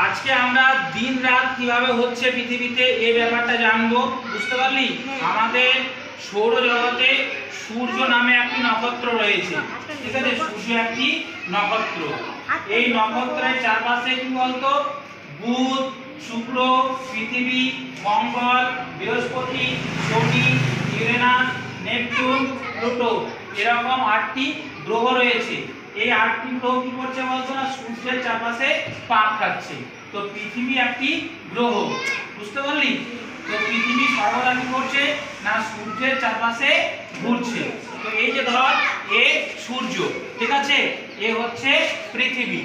আজকে আমরা দিন রাত কিভাবে হচ্ছে পৃথিবীতে এই ব্যাপারটা জানবো। বুঝতে পারলি? আমাদের সৌরজগতে সূর্য নামে একটি নক্ষত্র রয়েছে, ঠিক আছে? সূর্য একটি নক্ষত্র। এই নক্ষত্রের চারপাশে কি বলতো, বুধ, শুক্র, পৃথিবী, মঙ্গল, বৃহস্পতি, শনি, ইউরেনাস, নেপচুন, প্লুটো এরকম 8টি গ্রহ রয়েছে। এই 8টি গ্রহ কি করছে বলতো না, সূর্যের চারপাশে পাক খাচ্ছে। তো পৃথিবী একটি গ্রহ, বুঝতে পারলি? তো পৃথিবী সর্বদা কি করছে না, সূর্যের চারপাশে ঘুরছে। তো এই যে ধর এ সূর্য, ঠিক আছে, এ হচ্ছে পৃথিবী।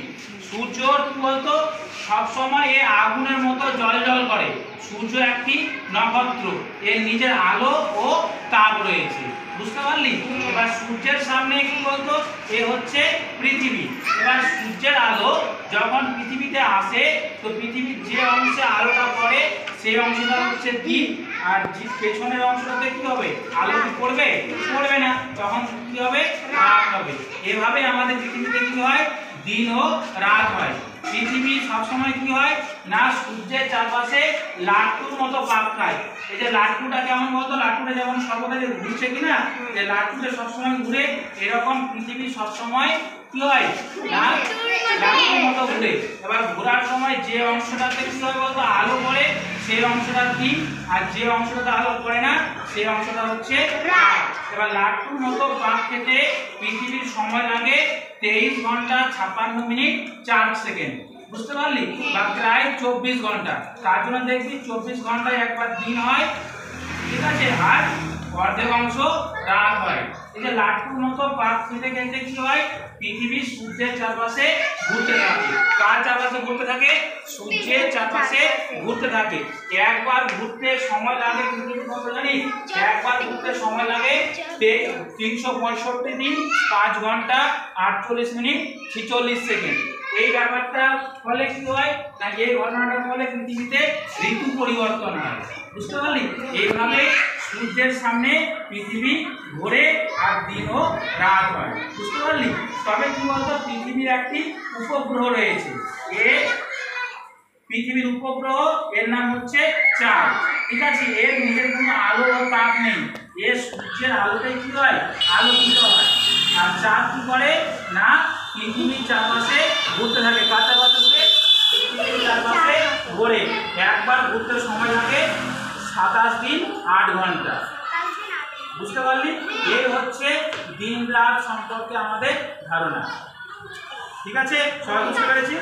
সূর্য কি বলতো, সবসময় এ আগুনের মতো জ্বলজ্বল করে। সূর্য একটি নক্ষত্র, এর নিজের আলো ও তাপ রয়েছে, বুঝতে পারলি? এবার সূর্যের সামনে কি বলতো, এ হচ্ছে পৃথিবী। এবার সূর্যের আলো যখন পৃথিবীতে আসে, তো পৃথিবীর যে অংশে আলোটা পড়ে সেই অংশটা হচ্ছে দিন, আর যে পেছনের অংশটাতে কি হবে, আলো কি পড়বে? পড়বে না, তখন কি হবে, রাত হবে। এভাবে আমাদের পৃথিবীতে কি হয়, দিন ও রাত হয়। পৃথিবী সবসময় কি হয় না, সূর্যের চারপাশে লাট্টুর মতো পাক খায়। এই যে লাট্টুটা কেমন বলতো, লাট্টুটা যেমন সর্বদা যে ঘুরছে কিনা, যে লাট্টুটা সবসময় ঘুরে, এরকম পৃথিবী সবসময় কি হয় না, লাট্টুর মতো ঘুরে। এবার ঘোরার সময় যে অংশটাতে কি হয় বলতো, আলো পড়ে, সেই অংশটা দিন, আর যে অংশটাতে আলো পড়ে না সেই অংশটা হচ্ছে রাত। এবার লাট্টুর মতো পাক খেতে পৃথিবীর সময় লাগে 23 ঘন্টা 56 মিনিট 4 সেকেন্ড, বুঝতে পারলি? বা প্রায় 24 ঘন্টা। তার জন্য দেখবি 24 ঘন্টায় একবার দিন হয়, ঠিক আছে, আর অর্ধেক অংশ রাত হয়। এই যে লাট্টুর মতো পাক খেতে খেতে কি হয়, পৃথিবী সূর্যের চারপাশে ঘুরতে থাকে। কার চারপাশে ঘুরতে থাকে? সূর্যের চারপাশে ঘুরতে থাকে। একবার ঘুরতে সময় লাগে পৃথিবী কত জানিস? একবার ঘুরতে সময় লাগে 365 দিন 5 ঘন্টা 48 মিনিট 46 সেকেন্ড। এই ব্যাপারটা ফলে কি হয় না, এই ঘটনাটার ফলে পৃথিবীতে ঋতু পরিবর্তন হয়, বুঝতে পারলি? এইভাবে সূর্যের সামনে পৃথিবী ঘোরে আর দিন ও রাত হয়, বুঝতে পারলি? তবে কি বলতো, পৃথিবীর একটি উপগ্রহ রয়েছে। পৃথিবীর উপগ্রহ, এর নাম হচ্ছে চাঁদ, ঠিক আছে? এর নিজের কোনো আলো ও তাপ নেই, এর সূর্যের আলোতেই কি হয়, আলোকিত হয়। আর চাঁদ কি করে না, পৃথিবীর চারপাশে ঘুরতে থাকে। কার চারপাশে ঘুরে? পৃথিবীর চারপাশে ঘোরে। একবার ঘুরতে সময় লাগে 27 দিন 8 ঘন্টা, বুঝতে পারলি? এই হচ্ছে দিন রাত সম্পর্কে আমাদের ধারণা, ঠিক আছে? সবাই বুঝতে পেরেছি?